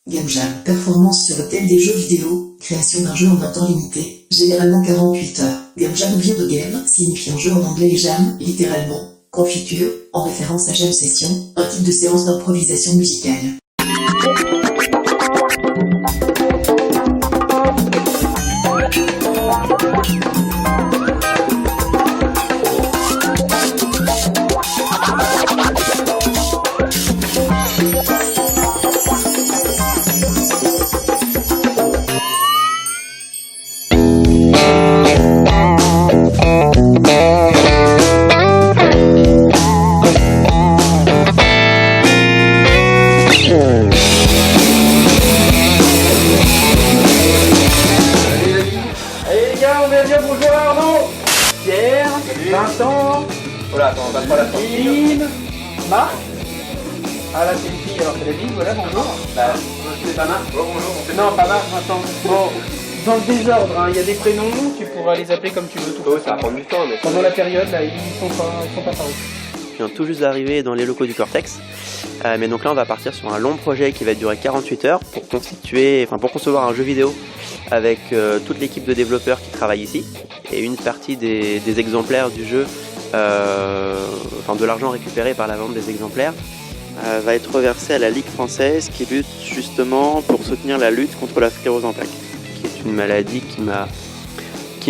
Game Jam, performance sur le thème des jeux vidéo, création d'un jeu en un temps limité, généralement 48 heures. Game Jam vient de game, signifiant jeu en anglais et jam, littéralement, confiture, en référence à jam session, un type de séance d'improvisation musicale. Vincent, voilà, attends, on va pas la Lynn, Marc. Ah là c'est une fille, alors c'est la vie, voilà, bonjour. Bah, c'est pas Marc. Bonjour, non, pas Marc, Vincent. Bon, dans le désordre, hein, il y a des prénoms, tu pourras les appeler comme tu veux. Tout ça va prendre du temps, mais... Pendant la période, là, ils sont pas parus. Je viens tout juste d'arriver dans les locaux du Cortex. Mais donc là, on va partir sur un long projet qui va durer 48 heures pour concevoir un jeu vidéo avec toute l'équipe de développeurs qui travaille ici et une partie des exemplaires du jeu, de l'argent récupéré par la vente des exemplaires, va être reversé à la Ligue française qui lutte justement pour soutenir la lutte contre la sclérose en plaques, qui est une maladie qui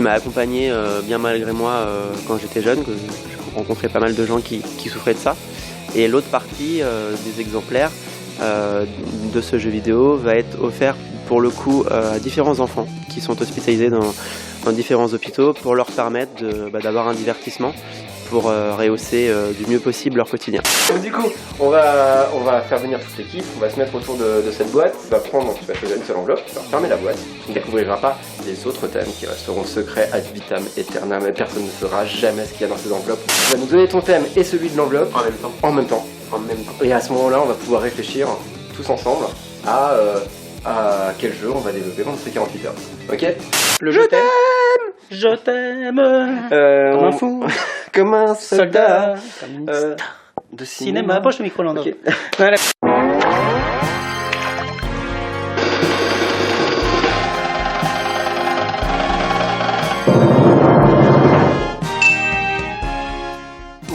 m'a accompagné bien malgré moi quand j'étais jeune, que je rencontrais pas mal de gens qui souffraient de ça. Et l'autre partie des exemplaires de ce jeu vidéo va être offert pour le coup à différents enfants qui sont hospitalisés dans différents hôpitaux pour leur permettre d'avoir un divertissement pour rehausser du mieux possible leur quotidien. Donc du coup, on va faire venir toute l'équipe, on va se mettre autour de cette boîte, tu vas choisir une seule enveloppe, tu vas fermer la boîte, tu ne découvriras pas les autres thèmes qui resteront secrets ad vitam aeternam et personne ne saura jamais ce qu'il y a dans ces enveloppes. Tu vas nous donner ton thème et celui de l'enveloppe en même temps. Et à ce moment-là, on va pouvoir réfléchir tous ensemble à quel jeu on va développer pendant ces 48 heures. Ok? Je t'aime comme un fou, comme un soldat de cinéma. Approche le micro, Lando. Okay. Voilà.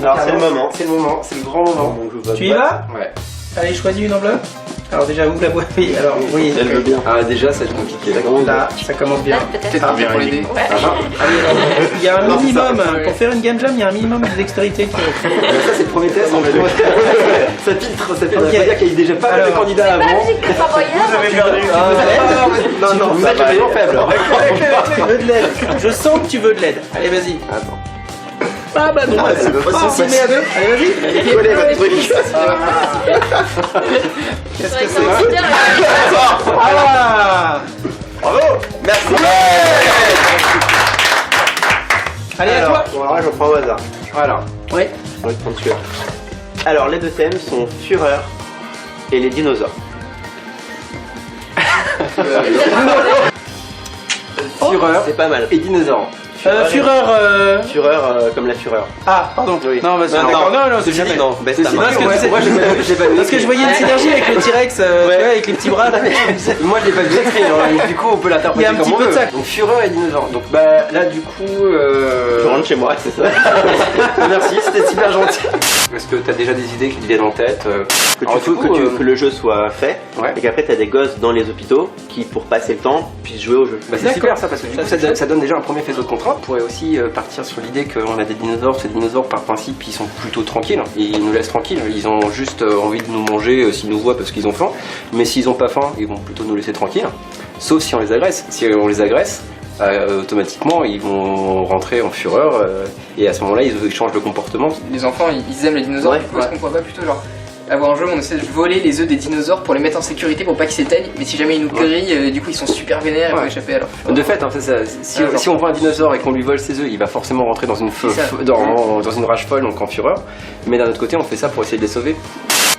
Alors c'est le moment, c'est le grand moment. Tu y vas? Ouais. Allez, choisis une enveloppe. Alors déjà, ouvre la boîte. Oui, alors oui. Elle veut bien. Ah déjà, ça va être compliqué. Là, ça commence bien. Peut-être bien pour l'aider. Il y a un minimum, pour faire une game jam, il y a un minimum de dextérité. Ça c'est le premier test. Ça filtre, ça fait pas dire qu'il y a déjà pas mal de candidats avant. Vous avez perdu. Non, vous êtes vraiment faible. Tu veux de l'aide. Je sens que tu veux de l'aide. Allez, vas-y. Attends. Ah bah non, on s'y met à deux. Allez, vas-y. Il collait votre truc. Qu'est-ce que c'est? Ah, bravo. Merci. Allez, à toi. Bon, alors là, j'en prends au hasard. Voilà. Oui. Je vais prendre celui-là. Alors, les deux thèmes sont Fureur et les dinosaures. Fureur, c'est pas mal. Et dinosaures. Fureur. Fureur comme la fureur. Ah, pardon. Oui. Non, vas-y. Non, c'est jamais. Non, Parce que je voyais une synergie avec le T-Rex, tu vois, avec les petits bras. Moi je l'ai pas vu écrit, du coup on peut l'interpréter comme on veut. Il y a un petit peu de ça. Donc Fureur et dinosaures. Donc bah là du coup Je rentre chez moi, c'est ça. Merci, c'était super gentil. Est-ce que t'as déjà des idées qui te viennent en tête? Que le jeu soit fait, ouais. Et qu'après t'as des gosses dans les hôpitaux qui pour passer le temps puissent jouer au jeu. Bah c'est super ça, parce que du coup ça donne déjà un premier faisceau de contrat. On pourrait aussi partir sur l'idée qu'on a des dinosaures. Ces dinosaures par principe ils sont plutôt tranquilles, ils nous laissent tranquilles, ils ont juste envie de nous manger s'ils nous voient parce qu'ils ont faim. Mais s'ils ont pas faim, ils vont plutôt nous laisser tranquilles. Sauf si on les agresse. Si on les agresse, automatiquement ils vont rentrer en fureur et à ce moment là ils changent de comportement. Les enfants ils aiment les dinosaures, du coup est-ce qu'on pourrait pas plutôt genre avoir un jeu où on essaie de voler les œufs des dinosaures pour les mettre en sécurité pour pas qu'ils s'éteignent, mais si jamais ils nous grillent, du coup ils sont super vénères et vont échapper à leur fureur. De fait, si on voit un dinosaure et qu'on lui vole ses œufs, il va forcément rentrer dans une dans une rage folle, donc en fureur. Mais d'un autre côté, on fait ça pour essayer de les sauver.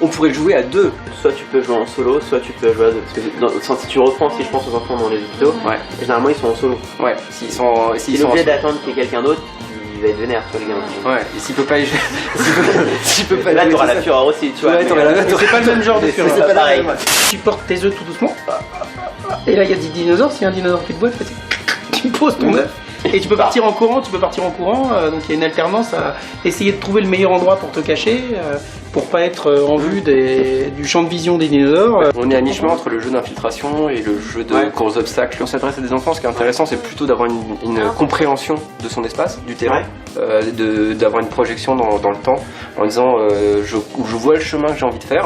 On pourrait jouer à deux. Soit tu peux jouer en solo, soit tu peux jouer à deux. Parce que si tu reprends, si je pense aux enfants dans les hôpitaux, généralement ils sont en solo. Ouais, s'ils sont obligés d'attendre qu'il y ait quelqu'un d'autre il va être vénère, tu vois, le gamin. Ouais, et s'il peut pas y jouer. S'il peut pas Là, jouer, t'auras c'est la ça. fureur aussi, tu vois. Ouais, t'auras la C'est pas le même genre de fureur. C'est pas pareil. Tu portes tes œufs tout doucement. Et là, il y a des dinosaures. S'il y a un dinosaure qui te boite, tu poses ton œuf. Et tu peux partir en courant, donc il y a une alternance à essayer de trouver le meilleur endroit pour te cacher, pour pas être en vue du champ de vision des dinosaures. On est à mi-chemin entre le jeu d'infiltration et le jeu de course d'obstacles. Quand on s'adresse à des enfants, ce qui est intéressant, c'est plutôt d'avoir une compréhension de son espace, du terrain, d'avoir une projection dans le temps, en disant je vois le chemin que j'ai envie de faire.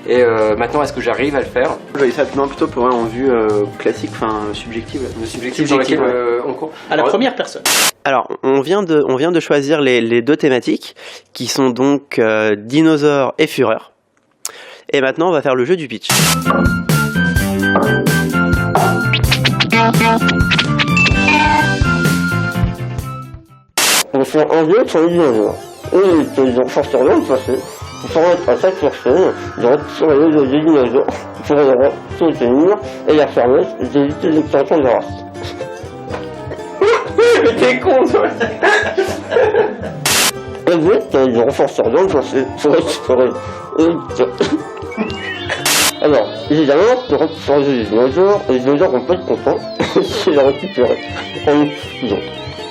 Et maintenant, est-ce que j'arrive à le faire? Je voyais ça plutôt pour en vue classique, enfin subjective. Subjectif dans laquelle on court. À la première personne. Alors, on vient de choisir les deux thématiques, qui sont donc dinosaures et fureur. Et maintenant, on va faire le jeu du pitch. On fait un jeu sur les dinosaures. Et les enfants sur l'homme passé, pour permettre à chaque personne de surveiller les dinosaures pour les soutenir et la fermer et d'éviter l'extinction de la race. Mais t'es con, toi! Le but, c'est de renforcer l'homme passé pour récupérer Alors, évidemment, pour récupérer les dinosaures vont pas être contents si les récupérer en utilisant.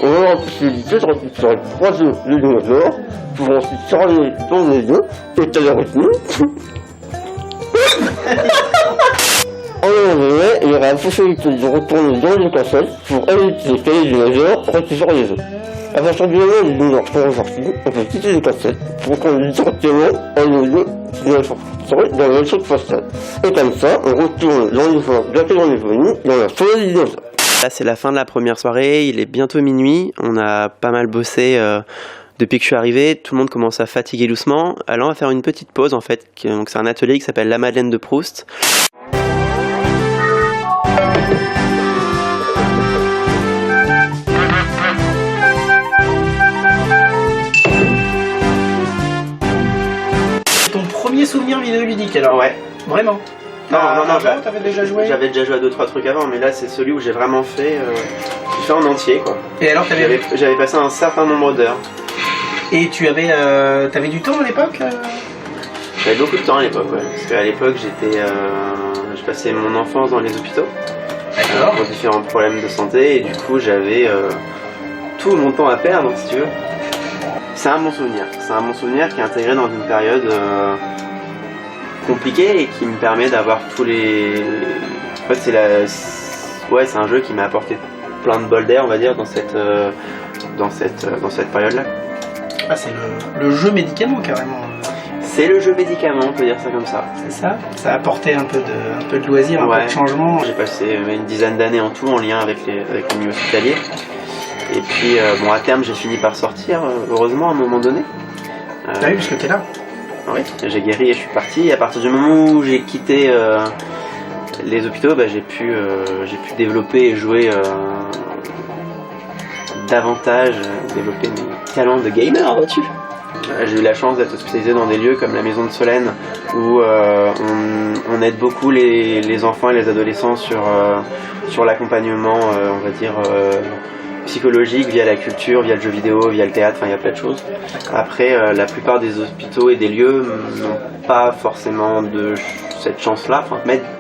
On aura la possibilité de récupérer 3 œufs de dinosaures pour ensuite servir dans les œufs et à la retenue. En un moment donné, il y aura la possibilité de retourner dans les cassettes pour éviter que les dinosaures récupèrent les œufs. À partir du moment où les dinosaures sont ressortis, on peut quitter les cassettes pour qu'on directement à nos œufs qui vont sortir dans le vaisseau postale. Et comme ça, on retourne dans les fois de laquelle on est venu, dans la folie des dinosaures. Là, c'est la fin de la première soirée, il est bientôt minuit, on a pas mal bossé depuis que je suis arrivé, tout le monde commence à fatiguer doucement. Alors on va faire une petite pause en fait, donc c'est un atelier qui s'appelle La Madeleine de Proust. Ton premier souvenir vidéoludique alors? Ouais. Vraiment? Non, t'avais déjà joué? J'avais déjà joué à 2-3 trucs avant, mais là c'est celui où j'ai vraiment fait en entier quoi. Et alors J'avais passé un certain nombre d'heures. Et tu avais du temps à l'époque? J'avais beaucoup de temps à l'époque, ouais. Parce qu'à l'époque je passais mon enfance dans les hôpitaux. D'accord. Pour différents problèmes de santé, et du coup j'avais tout mon temps à perdre si tu veux. C'est un bon souvenir qui est intégré dans une période compliquée et qui me permet d'avoir tous les... En fait c'est un jeu qui m'a apporté plein de bol d'air on va dire dans cette période-là. Ah, c'est le jeu médicament carrément. C'est le jeu médicament, on peut dire ça comme ça. C'est ça? Ça a apporté un peu de loisir, un peu de changement. J'ai passé une dizaine d'années en tout en lien avec le milieu hospitalier. Et puis à terme j'ai fini par sortir, heureusement à un moment donné. Ah oui, parce que t'es là. Oui, j'ai guéri et je suis parti. Et à partir du moment où j'ai quitté les hôpitaux, j'ai pu développer et jouer davantage, développer mes talents de gamer, vois-tu. J'ai eu la chance d'être hospitalisé dans des lieux comme la Maison de Solène où on aide beaucoup les enfants et les adolescents sur l'accompagnement, on va dire, psychologique via la culture, via le jeu vidéo, via le théâtre, enfin il y a plein de choses. Après, la plupart des hôpitaux et des lieux n'ont pas forcément de cette chance-là,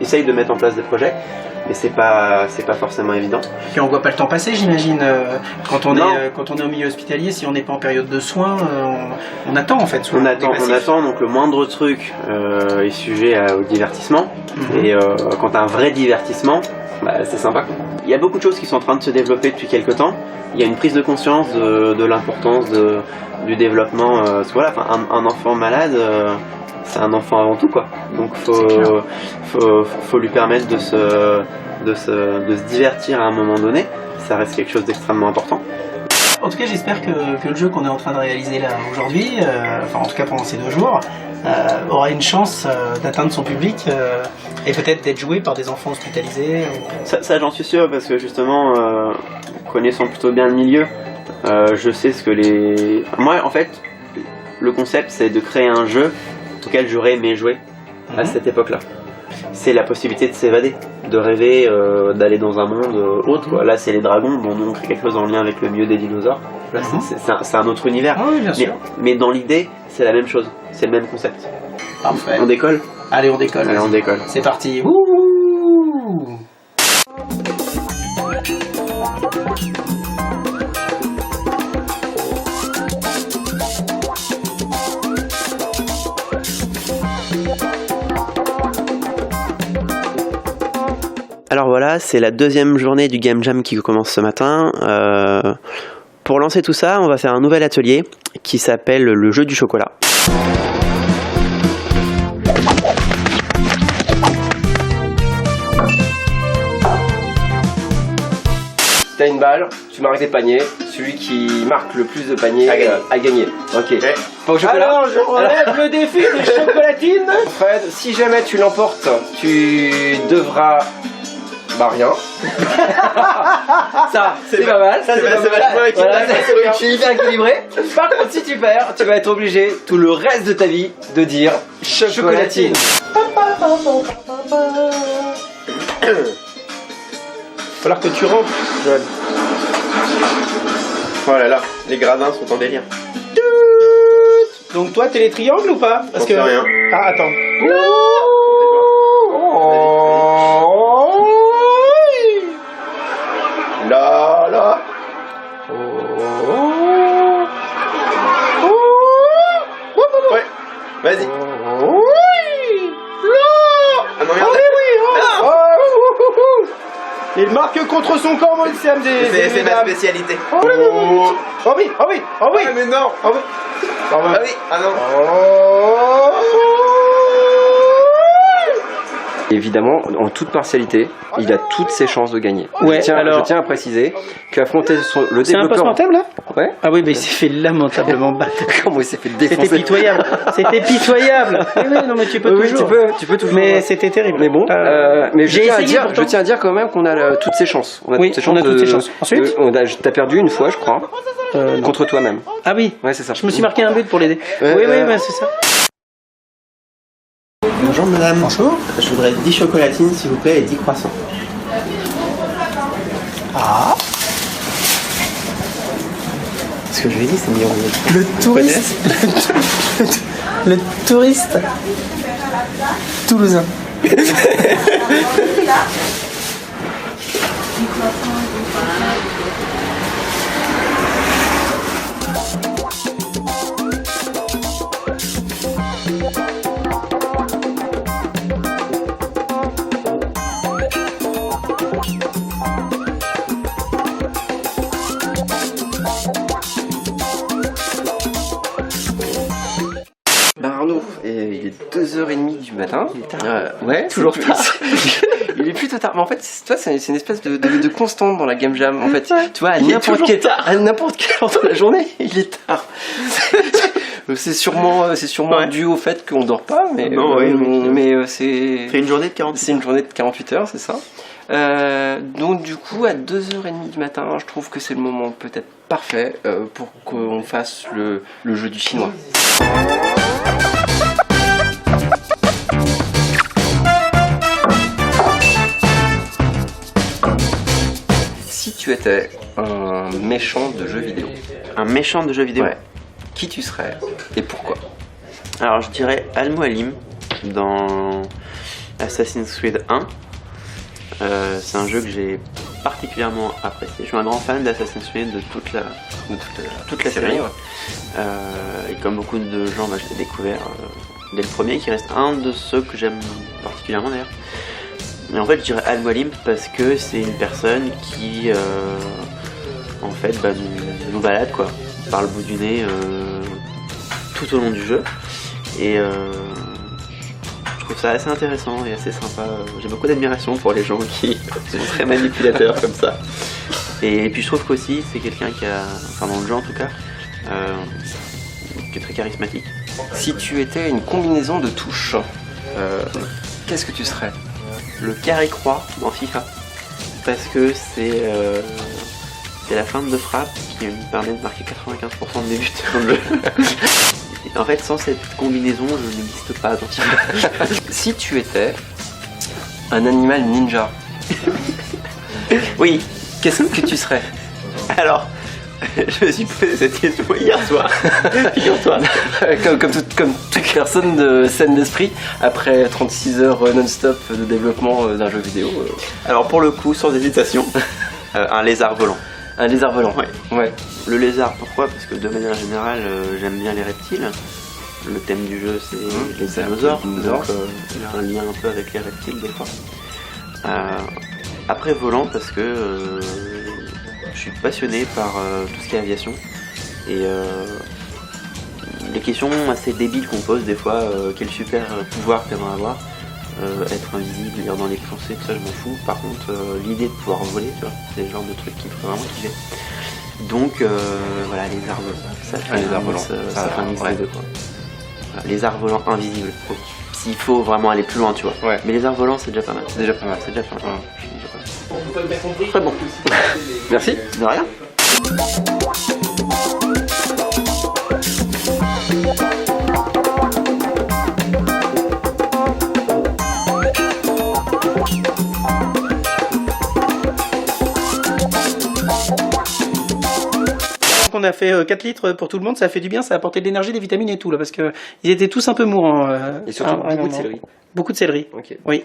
essayent de mettre en place des projets. Mais c'est pas forcément évident. Et on voit pas le temps passer, j'imagine. Quand on est au milieu hospitalier, si on n'est pas en période de soins, on attend en fait. On attend, donc le moindre truc est sujet au divertissement. Et quand t'as un vrai divertissement, c'est sympa. Il y a beaucoup de choses qui sont en train de se développer depuis quelques temps. Il y a une prise de conscience de l'importance du développement. Un enfant malade. C'est un enfant avant tout quoi, donc faut lui permettre de se divertir à un moment donné, ça reste quelque chose d'extrêmement important. En tout cas j'espère que le jeu qu'on est en train de réaliser là aujourd'hui, en tout cas pendant ces 2 jours, aura une chance d'atteindre son public et peut-être d'être joué par des enfants hospitalisés. Ça j'en suis sûr parce que justement, connaissant plutôt bien le milieu, je sais ce que Moi en fait, le concept c'est de créer un jeu auquel j'aurais aimé jouer à cette époque-là. c'est la possibilité de s'évader, de rêver, d'aller dans un monde autre. Quoi. Là, c'est les dragons, bon, nous on crée quelque chose en lien avec le milieu des dinosaures. Là, c'est un autre univers. Ah oui, bien sûr. Mais dans l'idée, c'est la même chose, c'est le même concept. Parfait. On décolle? Allez, on décolle. Allez, on décolle. C'est parti. Wouhou! Alors voilà, c'est la deuxième journée du Game Jam qui commence ce matin. Pour lancer tout ça, on va faire un nouvel atelier qui s'appelle le jeu du chocolat. T'as une balle, tu marques des paniers, celui qui marque le plus de paniers a gagné. Ok. Pas au chocolat. Alors, je relève le défi des chocolatines. Fred, si jamais tu l'emportes, tu devras... Bah rien. Ça, c'est pas mal. Ça, c'est vachement équilibré. C'est hyper équilibré. Par contre, si tu perds, tu vas être obligé tout le reste de ta vie de dire chocolatine. Falloir que tu rentres, Joël. Oh là là, les gradins sont en délire. Donc toi, t'es les triangles ou pas? Parce que rien. Ah, attends. Là, là. Ouais, vas-y. Ah non, merde. Il marque contre son corps, moi, C'est ma spécialité. Oh oui, oh oui, oh oui, oh oui. Ah, mais non. Oh oui. Ah oui, ah non. Évidemment, en toute partialité, il a toutes ses chances de gagner. Ouais, je tiens à préciser qu'affronter le C'est un développeur... post-mortem là? Ouais. Ah oui, mais il s'est fait lamentablement battre. Comment il s'est fait défoncer? C'était pitoyable. C'était pitoyable. Oui, non, mais tu peux toujours. tu peux toujours. Mais c'était terrible. Mais bon, mais j'ai essayé pourtant. je tiens à dire quand même qu'on a toutes ses chances. On a toutes ses chances. Ensuite, t'as perdu une fois, je crois, contre toi-même. Ah oui. Ouais, c'est ça. Je me suis marqué un but pour l'aider. Oui, c'est ça. Bonjour madame. Bonjour. Je voudrais 10 chocolatines s'il vous plaît et 10 croissants. Ah. Ce que je lui ai dit, c'est meilleur. Le touriste. Le touriste toulousain. Arnaud, et il est 2h30 du matin. Il est tard. Ouais, Toujours tard. Il est plutôt tard. Mais en fait, toi, c'est une espèce de constante dans la Game Jam. En fait, tu vois, à Il est n'importe toujours tard. à n'importe quelle heure de la journée, il est tard. C'est sûrement Ouais. dû au fait qu'on dort pas, mais Non, oui, c'est Fait une journée de 40. c'est une journée de 48 heures, c'est ça. Donc du coup, à 2h30 du matin, je trouve que c'est le moment peut-être parfait pour qu'on fasse le jeu du chinois. Si tu étais un méchant de jeu vidéo, Un méchant de jeu vidéo. ouais, qui tu serais et pourquoi? Alors je dirais Al-Mualim dans Assassin's Creed 1. C'est un jeu que j'ai particulièrement apprécié. Je suis un grand fan d'Assassin's Creed, de toute la série. Ouais. Et comme beaucoup de gens, je l'ai découvert dès le premier, qui reste un de ceux que j'aime particulièrement d'ailleurs. Et en fait, je dirais Al-Mualim parce que c'est une personne qui, en fait, nous balade quoi, par le bout du nez tout au long du jeu. Et je trouve ça assez intéressant et assez sympa. J'ai beaucoup d'admiration pour les gens qui sont très manipulateurs comme ça. Et puis je trouve qu'aussi c'est quelqu'un qui a, enfin dans le jeu en tout cas, qui est très charismatique. Si tu étais une combinaison de touches, qu'est-ce que tu serais? Le carré-croix dans FIFA, parce que c'est la feinte de frappe qui me permet de marquer 95% de mes buts dans le jeu. En fait, sans cette combinaison, je n'existe pas dans FIFA. Si tu étais Un animal ninja. Oui. Qu'est-ce que tu serais? Alors, je me suis posé cette question hier soir. Figure-toi. comme toute personne de saine d'esprit, après 36 heures non-stop de développement d'un jeu vidéo. Alors pour le coup, sans hésitation, un lézard volant. Un lézard volant. Ouais. Le lézard, pourquoi? Parce que de manière générale, j'aime bien les reptiles. Le thème du jeu, c'est les dinosaures. Donc il y a un lien un peu avec les reptiles des fois. Après volant, parce que je suis passionné par tout ce qui est aviation. Et les questions assez débiles qu'on pose des fois, quel super pouvoir t'aimerais avoir? Être invisible, lire dans les pensées, tout ça je m'en fous. Par contre, l'idée de pouvoir voler, tu vois, c'est le genre de truc qui me fait vraiment kiffer. Donc voilà, les arts volants, ça fait un mix des deux, quoi. Voilà, les arts volants invisibles. S'il faut vraiment aller plus loin, tu vois. Ouais. Mais les arts volants, c'est déjà pas mal. C'est déjà pas mal. Très bon. Merci. De rien. On a fait 4 litres pour tout le monde, ça a fait du bien, ça a apporté de l'énergie, des vitamines et tout là, parce que ils étaient tous un peu mourants. Et surtout beaucoup de céleri. Beaucoup de céleri. Ok. Oui.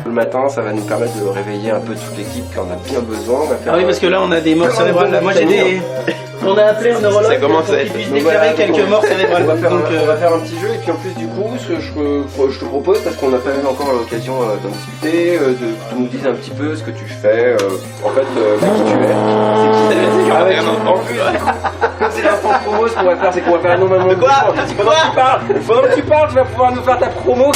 Le matin, ça va nous permettre de réveiller un peu toute l'équipe qui en a bien besoin. On va faire Ah oui, parce que là on a des morts cérébrales. Là. Moi j'ai des. On a appelé un neurologue Ça commence à être- pour qu'il puisse déclarer quelques morts cérébrales. On va faire, Donc, on va faire un petit jeu et puis en plus du coup ce que je te propose, parce qu'on n'a pas eu encore l'occasion d'en discuter, de tu nous dises un petit peu ce que tu fais, en fait qui tu es. C'est qui? Ah ouais, en plus c'est l'instant promo, ce qu'on va faire, c'est qu'on va faire un nom maintenant. Pendant que tu parles, tu vas pouvoir nous faire ta promo.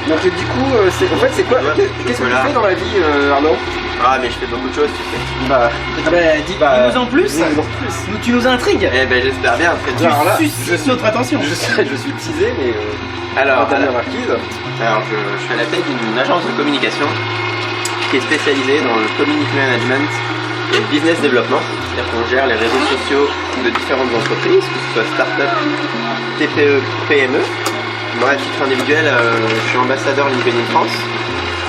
Donc du coup, c'est quoi? Qu'est-ce que tu fais dans la vie, Arnaud? Ah mais je fais beaucoup de choses, tu sais. dis-nous en plus. Tu nous intrigues. Eh ben j'espère bien. Alors là, Tu suscites notre attention. je suis teasé, mais Alors, la dernière marquise. Alors je suis à la tête d'une agence de communication qui est spécialisée dans le community management et le business développement. C'est-à-dire qu'on gère les réseaux sociaux de différentes entreprises, que ce soit start-up, TPE, PME. Moi à titre individuel, je suis ambassadeur LinkedIn France.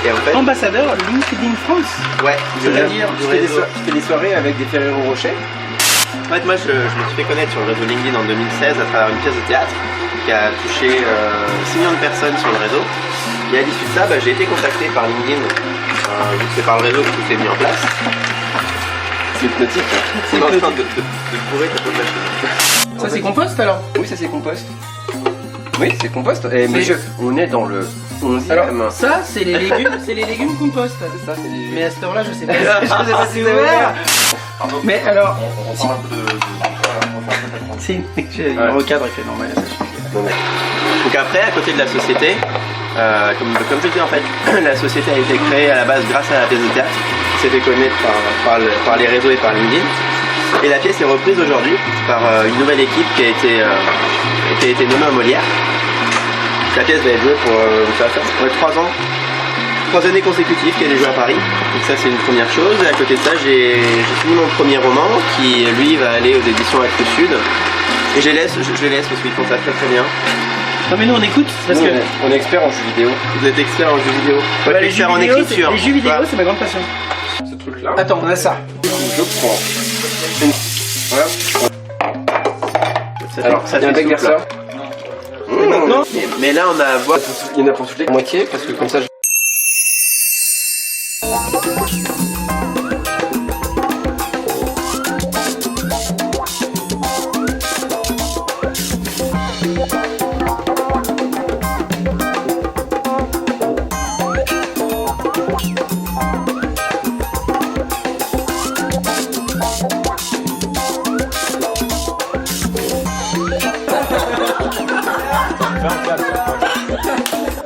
Et en fait, Ambassadeur LinkedIn France. ouais, C'est-à-dire, du réseau. Tu fais des soirées avec des Ferrero Rocher. En fait, moi, je me suis fait connaître sur le réseau LinkedIn en 2016 à travers une pièce de théâtre qui a touché 6 millions de personnes sur le réseau. Et à l'issue de ça, j'ai été contacté par LinkedIn, vu que c'est par le réseau que tout s'est mis en place. C'est hypnotique. C'est en train de bourrer ta poche. Ça c'est compost alors. Oui, ça c'est compost. Oui, c'est compost. Et mais on est dans le 11e. Alors ça c'est les légumes, compost. C'est ça, c'est les... Mais à cette heure-là je sais pas. Je sais pas si c'est ouvert. Mais alors. On parle un peu de... Si, j'ai un recadre il fait normal. Donc après, à côté de la société, comme je dis en fait, la société a été créée à la base grâce à la pièce de théâtre, qui s'est fait connaître par les réseaux et par LinkedIn. Et la pièce est reprise aujourd'hui par une nouvelle équipe qui a été nommée à Molière. La pièce va être jouée pour 3 années consécutives qu'elle est jouée à Paris. Donc ça c'est une première chose. Et à côté de ça, j'ai fini mon premier roman qui lui va aller aux éditions Actes Sud. Et je les laisse parce qu'ils font ça très très bien. Non mais nous on écoute parce que on est expert en jeux vidéo. Vous êtes expert en jeux vidéo. Moi, je suis expert en écriture. Les jeux vidéo c'est ma grande passion. Ce truc là. Attends, on a ça. Je prends une... Voilà. Alors, ça devient avec ça. Non. Mais là on a voix. Il y en a pour souffler la moitié parce que comme ça.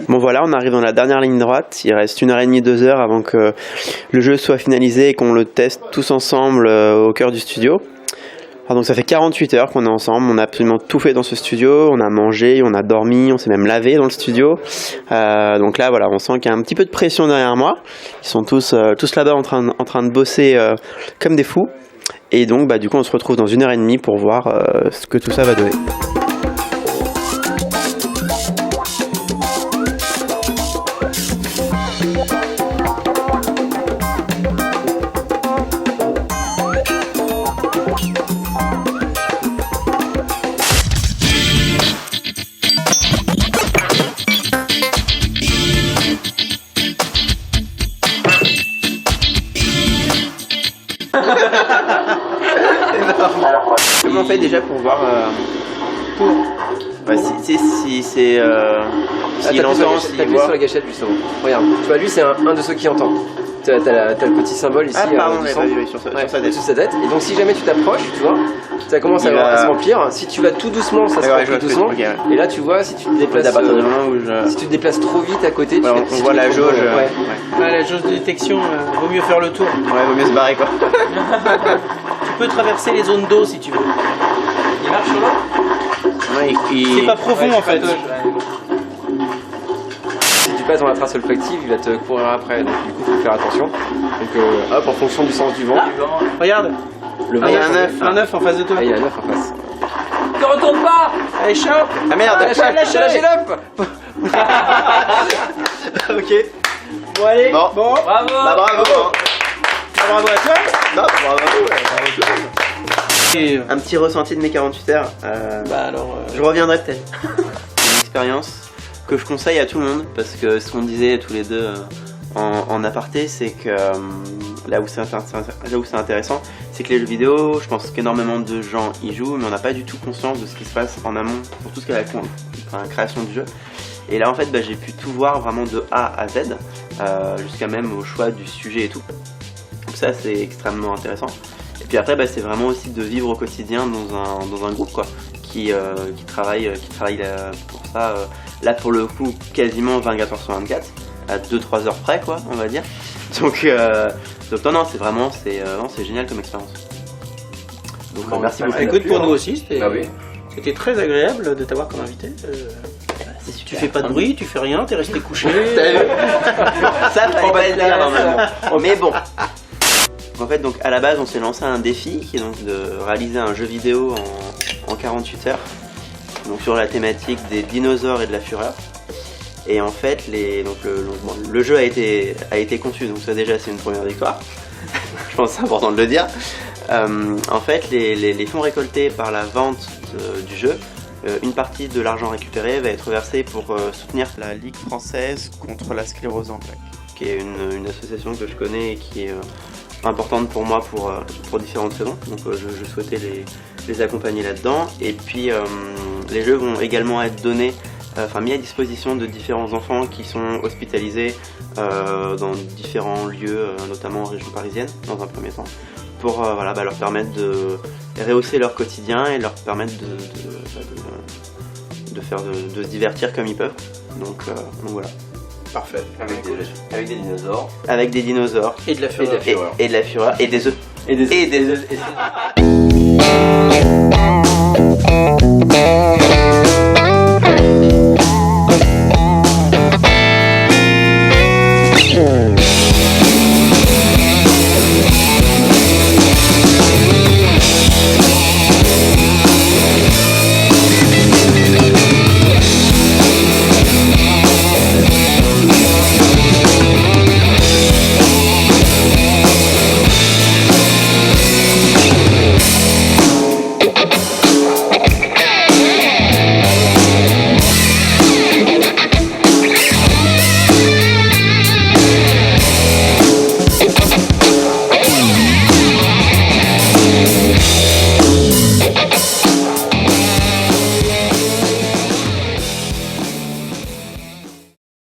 Bon voilà, on arrive dans la dernière ligne droite. Il reste 1h30, 2 heures avant que le jeu soit finalisé et qu'on le teste tous ensemble au cœur du studio. Alors donc ça fait 48 heures qu'on est ensemble, on a absolument tout fait dans ce studio, on a mangé, on a dormi, on s'est même lavé dans le studio. Donc là voilà, on sent qu'il y a un petit peu de pression derrière moi. Ils sont tous là-bas en train de bosser comme des fous. Et donc du coup on se retrouve dans 1h30 pour voir ce que tout ça va donner. Comment on fait déjà pour voir si c'est s'il entend, t'appuies sur la gâchette justement. Regarde, tu vois lui c'est un de ceux qui entend. T'as le petit symbole ici. Ah pardon, du j'avais centre. pas vu sur sa tête. Sur sa tête. Et donc si jamais tu t'approches, tu vois, ça commence à se remplir. Si tu vas tout doucement, ça se remplit doucement. Okay. Et là tu vois, si tu te déplaces, si tu te déplaces trop vite à côté, on voit la jauge. La jauge de détection, vaut mieux faire le tour. Ouais, vaut mieux se barrer quoi. Tu peux traverser les zones d'eau si tu veux. Il marche sur l'eau? Ouais, c'est pas profond en fait. Si tu passes dans la trace olfactive, il va te courir après, donc du coup il faut faire attention. Donc hop, en fonction du sens du vent. Regarde, Le vent, il y a un œuf en face de toi. Ah, il y a un œuf en face. Ne retourne pas. Allez, chope. Ah merde, Lâchez l'œuf. Ok. Bon allez, Bon. Bravo. Bah bravo. Bravo à toi. Non, bravo. Et, Un petit ressenti de mes 48 heures. Je reviendrai peut-être. C'est une expérience que je conseille à tout le monde parce que ce qu'on disait tous les deux en aparté, c'est que là où c'est intéressant, c'est que les jeux vidéo, je pense qu'énormément de gens y jouent, mais on n'a pas du tout conscience de ce qui se passe en amont pour tout ce qui est la création du jeu. Et là en fait j'ai pu tout voir vraiment de A à Z, jusqu'à même au choix du sujet et tout. Donc ça c'est extrêmement intéressant. Et puis après c'est vraiment aussi de vivre au quotidien dans un groupe quoi, qui travaille pour ça, là pour le coup quasiment 24h sur 24, à 2-3 heures près quoi on va dire. Donc non c'est génial comme expérience. Donc merci beaucoup. Écoute, pour nous aussi Ah oui. c'était très agréable de t'avoir comme invité. Tu fais pas de bruit, tu fais rien, t'es resté couché. Ça fallait pas le dire normalement. Mais bon. En fait, donc à la base, on s'est lancé un défi qui est donc de réaliser un jeu vidéo en 48 heures, donc sur la thématique des dinosaures et de la fureur. Et en fait, le jeu a été conçu, donc ça déjà c'est une première victoire. Je pense que c'est important de le dire. En fait, les fonds récoltés par la vente du jeu, une partie de l'argent récupéré va être versé pour soutenir la Ligue française contre la sclérose en plaques, qui est une association que je connais et qui est importante pour moi pour différentes raisons. Donc je souhaitais les accompagner là-dedans. Et puis les jeux vont également être donnés, mis à disposition de différents enfants qui sont hospitalisés dans différents lieux, notamment en région parisienne, dans un premier temps, pour leur permettre de rehausser leur quotidien et leur permettre de se divertir comme ils peuvent. Donc voilà. Parfait. Avec des dinosaures. Avec des dinosaures. Et de la fureur. Et de la fureur. Et des œufs. Et des œufs.